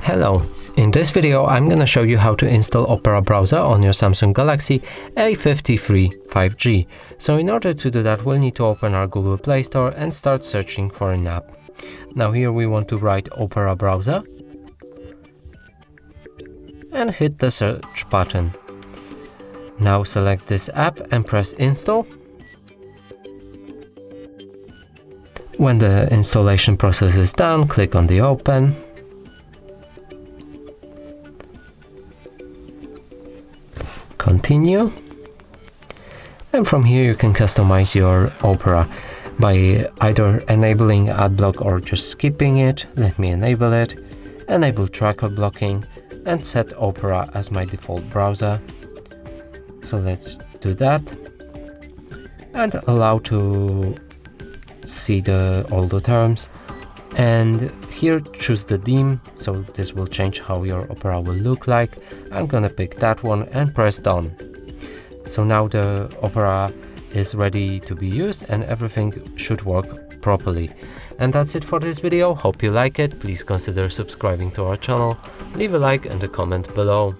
Hello, in this video I'm gonna show you how to install Opera browser on your Samsung Galaxy A53 5G. So in order to do that, we'll need to open our Google Play Store and start searching for an app. Now here we want to write Opera browser and hit the search button. Now select this app and press install. When the installation process is done, click on the open. Continue, and from here you can customize your Opera by either enabling adblock or just skipping it. Let me enable it, enable tracker blocking, and set Opera as my default browser. So let's do that, and allow to see all the terms. And here choose the theme, so this will change how your Opera will look like. I'm gonna pick that one and press done. So now the Opera is ready to be used and everything should work properly. And that's it for this video. Hope you like it. Please consider subscribing to our channel, leave a like and a comment below.